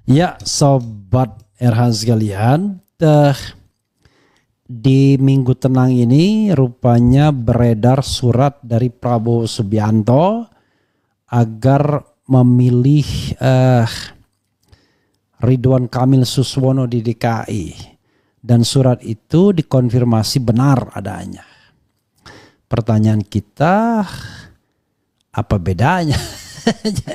Ya, sobat RH sekalian, di Minggu Tenang ini rupanya beredar surat dari Prabowo Subianto agar memilih Ridwan Kamil Suswono di DKI, dan surat itu dikonfirmasi benar adanya. Pertanyaan kita, apa bedanya?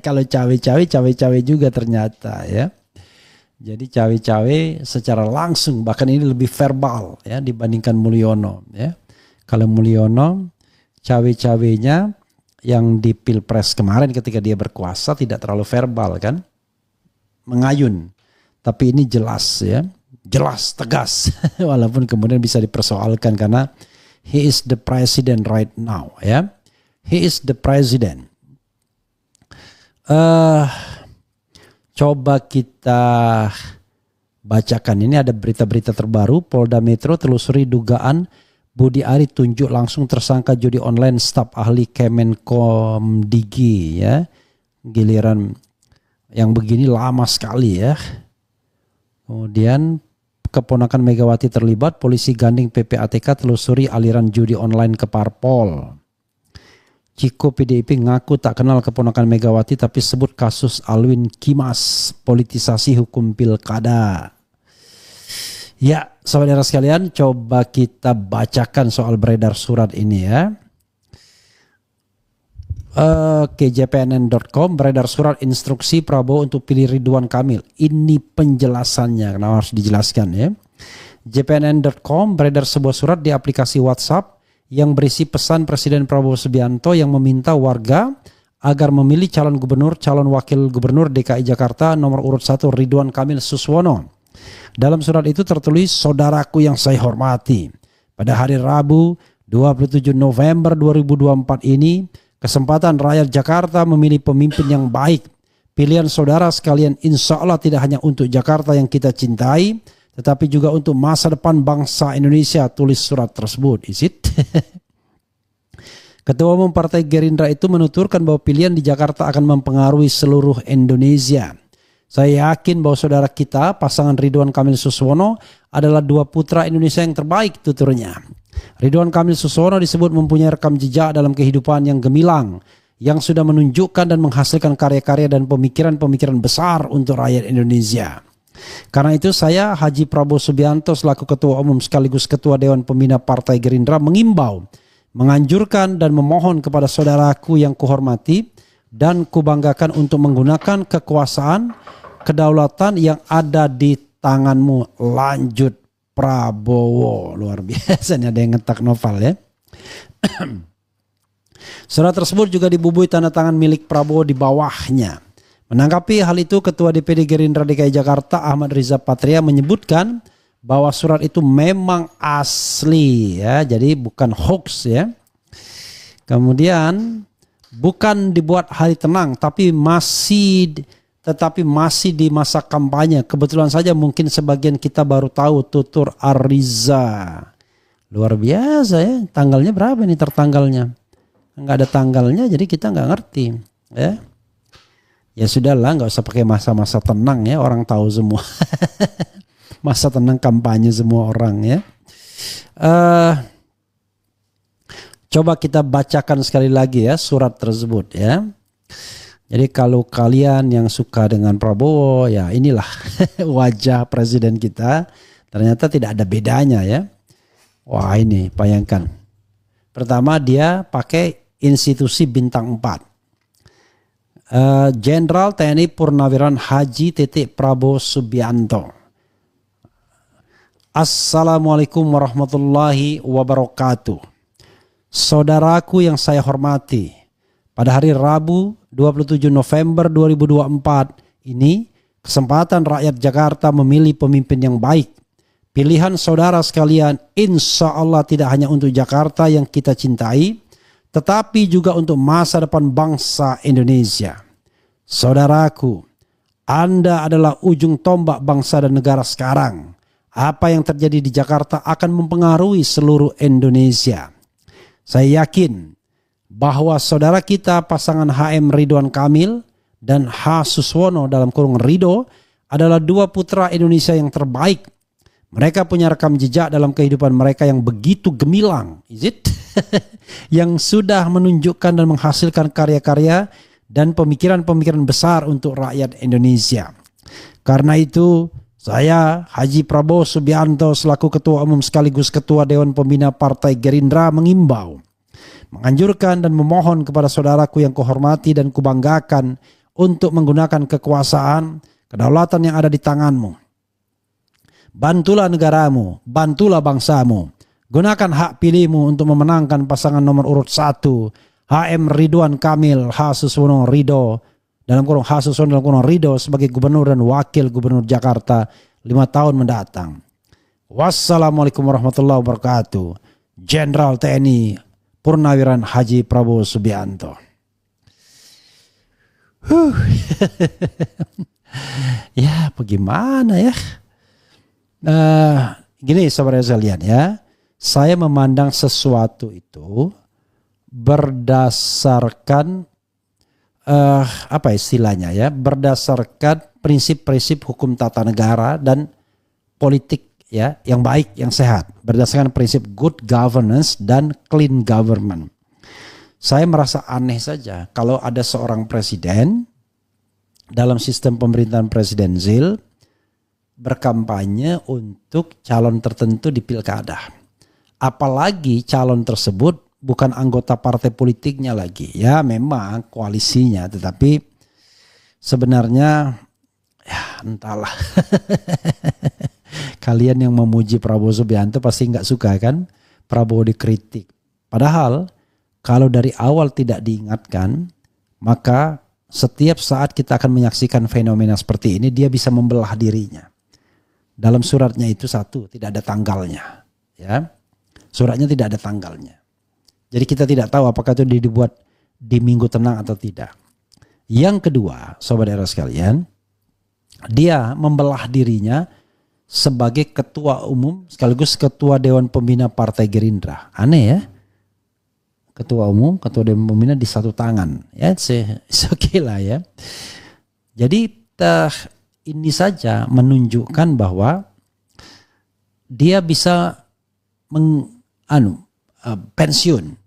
Kalau cawe-cawe juga ternyata ya. Jadi cawe-cawe secara langsung, bahkan ini lebih verbal ya dibandingkan Mulyono ya. Kalau Mulyono cawe-cawenya yang di Pilpres kemarin ketika dia berkuasa tidak terlalu verbal kan, mengayun. Tapi ini jelas ya, jelas tegas walaupun kemudian bisa dipersoalkan karena he is the president right now ya. He is the president. Coba kita bacakan, ini ada berita-berita terbaru. Polda Metro telusuri dugaan Budi Ari tunjuk langsung tersangka judi online staf ahli Kemenkomdigi ya. Giliran yang begini lama sekali ya. Kemudian keponakan Megawati terlibat, polisi gandeng PPATK telusuri aliran judi online ke parpol. Ciko PDIP ngaku tak kenal keponakan Megawati tapi sebut kasus Alwin Kimas politisasi hukum pilkada. Ya, saudara sekalian, coba kita bacakan soal beredar surat ini ya. JPNN.com, beredar surat instruksi Prabowo untuk pilih Ridwan Kamil. Ini penjelasannya, kenapa harus dijelaskan ya. JPNN.com, beredar sebuah surat di aplikasi WhatsApp yang berisi pesan Presiden Prabowo Subianto yang meminta warga agar memilih calon gubernur, calon wakil gubernur DKI Jakarta nomor urut 1 Ridwan Kamil Suswono. Dalam surat itu tertulis, saudaraku yang saya hormati, pada hari Rabu 27 November 2024 ini, kesempatan rakyat Jakarta memilih pemimpin yang baik. Pilihan saudara sekalian insya Allah tidak hanya untuk Jakarta yang kita cintai, tetapi juga untuk masa depan bangsa Indonesia, tulis surat tersebut. Is it? Ketua Umum Partai Gerindra itu menuturkan bahwa pilihan di Jakarta akan mempengaruhi seluruh Indonesia. Saya yakin bahwa saudara kita, pasangan Ridwan Kamil Suswono, adalah dua putra Indonesia yang terbaik, tuturnya. Ridwan Kamil Suswono disebut mempunyai rekam jejak dalam kehidupan yang gemilang, yang sudah menunjukkan dan menghasilkan karya-karya dan pemikiran-pemikiran besar untuk rakyat Indonesia. Karena itu saya, Haji Prabowo Subianto selaku Ketua Umum sekaligus Ketua Dewan Pembina Partai Gerindra mengimbau, menganjurkan dan memohon kepada saudaraku yang kuhormati dan kubanggakan untuk menggunakan kekuasaan, kedaulatan yang ada di tanganmu. Lanjut Prabowo. Luar biasa, ada yang ngetak novel ya. Surat tersebut juga dibubuhi tanda tangan milik Prabowo di bawahnya. Menanggapi hal itu, Ketua DPD Gerindra DKI Jakarta Ahmad Riza Patria menyebutkan bahwa surat itu memang asli ya, jadi bukan hoax ya. Kemudian bukan dibuat hari tenang, tapi masih di masa kampanye. Kebetulan saja mungkin sebagian kita baru tahu, tutur Ariza. Luar biasa ya, tanggalnya berapa nih tertanggalnya? Enggak ada tanggalnya, jadi kita nggak ngerti ya. Ya sudahlah, nggak usah pakai masa-masa tenang ya, orang tahu semua. Masa tenang kampanye semua orang ya. Coba kita bacakan sekali lagi ya surat tersebut ya. Jadi kalau kalian yang suka dengan Prabowo, ya inilah wajah presiden kita. Ternyata tidak ada bedanya ya. Wah ini bayangkan. Pertama dia pakai institusi bintang 4. Jenderal TNI Purnawirawan Haji Prabowo Subianto. Assalamualaikum warahmatullahi wabarakatuh. Saudaraku yang saya hormati, pada hari Rabu 27 November 2024 ini, kesempatan rakyat Jakarta memilih pemimpin yang baik. Pilihan saudara sekalian insya Allah tidak hanya untuk Jakarta yang kita cintai, tetapi juga untuk masa depan bangsa Indonesia. Saudaraku, Anda adalah ujung tombak bangsa dan negara sekarang. Apa yang terjadi di Jakarta akan mempengaruhi seluruh Indonesia. Saya yakin bahwa saudara kita pasangan HM Ridwan Kamil dan H. Suswono dalam kurung Rido adalah dua putra Indonesia yang terbaik. Mereka punya rekam jejak dalam kehidupan mereka yang begitu gemilang, is it? Yang sudah menunjukkan dan menghasilkan karya-karya dan pemikiran-pemikiran besar untuk rakyat Indonesia. Karena itu, saya Haji Prabowo Subianto selaku Ketua Umum sekaligus Ketua Dewan Pembina Partai Gerindra mengimbau, menganjurkan dan memohon kepada saudaraku yang kuhormati dan kubanggakan untuk menggunakan kekuasaan, kedaulatan yang ada di tanganmu. Bantulah negaramu, bantulah bangsamu. Gunakan hak pilihmu untuk memenangkan pasangan nomor urut 1, HM Ridwan Kamil H. Suswono Ridho, dalam kurung H. Suswono dalam kurung Ridho sebagai Gubernur dan Wakil Gubernur Jakarta 5 tahun mendatang. Wassalamualaikum warahmatullahi wabarakatuh. Jenderal TNI Purnawiran Haji Prabowo Subianto. Ya, bagaimana ya? Gini saudara sekalian ya, saya memandang sesuatu itu berdasarkan apa istilahnya ya, berdasarkan prinsip-prinsip hukum tata negara dan politik ya yang baik, yang sehat, berdasarkan prinsip good governance dan clean government. Saya merasa aneh saja kalau ada seorang presiden dalam sistem pemerintahan presidensil berkampanye untuk calon tertentu di pilkada. Apalagi calon tersebut bukan anggota partai politiknya lagi. Ya memang koalisinya, tetapi sebenarnya ya entahlah. Kalian yang memuji Prabowo Subianto pasti nggak suka kan Prabowo dikritik. Padahal kalau dari awal tidak diingatkan, maka setiap saat kita akan menyaksikan fenomena seperti ini, dia bisa membelah dirinya. Dalam suratnya itu satu, tidak ada tanggalnya. Ya, suratnya tidak ada tanggalnya. Jadi kita tidak tahu apakah itu dibuat di minggu tenang atau tidak. Yang kedua, saudara sekalian, dia membelah dirinya sebagai ketua umum sekaligus ketua Dewan Pembina Partai Gerindra. Aneh ya. Ketua umum, ketua Dewan Pembina di satu tangan. Ya, it's okay lah ya. Jadi ini saja menunjukkan bahwa dia bisa pensiun,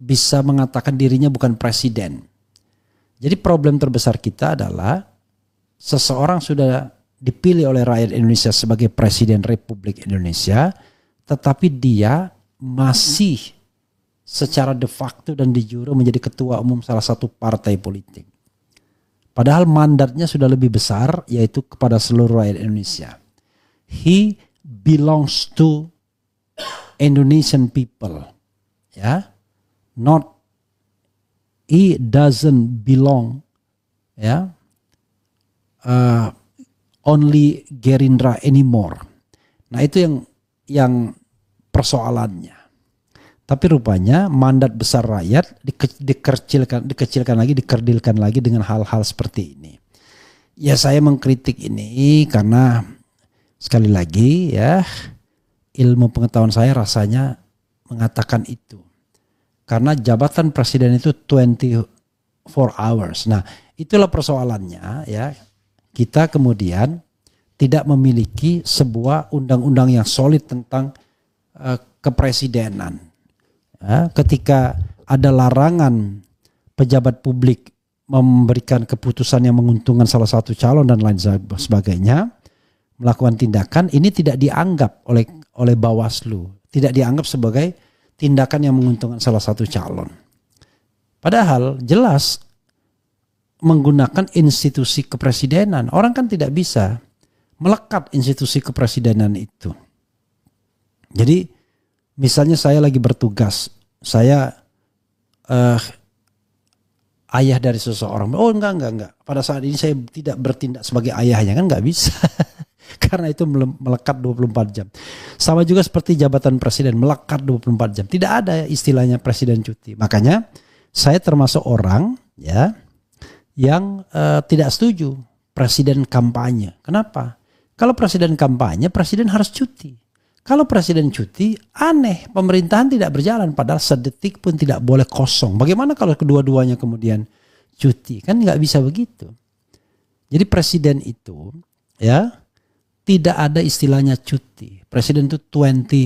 bisa mengatakan dirinya bukan presiden. Jadi problem terbesar kita adalah seseorang sudah dipilih oleh rakyat Indonesia sebagai presiden Republik Indonesia, tetapi dia masih secara de facto dan de jure menjadi ketua umum salah satu partai politik. Padahal mandatnya sudah lebih besar, yaitu kepada seluruh rakyat Indonesia. He belongs to Indonesian people. Ya. Not, he doesn't belong ya, only Gerindra anymore. Nah itu yang persoalannya. Tapi rupanya mandat besar rakyat dikecilkan lagi, dikerdilkan lagi dengan hal-hal seperti ini. Ya saya mengkritik ini karena sekali lagi ya ilmu pengetahuan saya rasanya mengatakan itu. Karena jabatan presiden itu 24 hours. Nah itulah persoalannya ya. Kita kemudian tidak memiliki sebuah undang-undang yang solid tentang kepresidenan. Ya, ketika ada larangan pejabat publik memberikan keputusan yang menguntungkan salah satu calon dan lain sebagainya, melakukan tindakan ini tidak dianggap oleh Bawaslu, tidak dianggap sebagai tindakan yang menguntungkan salah satu calon. Padahal jelas menggunakan institusi kepresidenan, orang kan tidak bisa melekat institusi kepresidenan itu. Jadi misalnya saya lagi bertugas, saya ayah dari seseorang. Oh enggak. Pada saat ini saya tidak bertindak sebagai ayahnya, kan enggak bisa. Karena itu melekat 24 jam. Sama juga seperti jabatan presiden, melekat 24 jam. Tidak ada istilahnya presiden cuti. Makanya saya termasuk orang ya yang tidak setuju presiden kampanye. Kenapa? Kalau presiden kampanye, presiden harus cuti. Kalau presiden cuti, aneh, pemerintahan tidak berjalan, padahal sedetik pun tidak boleh kosong. Bagaimana kalau kedua-duanya kemudian cuti? Kan nggak bisa begitu. Jadi presiden itu ya, tidak ada istilahnya cuti. Presiden itu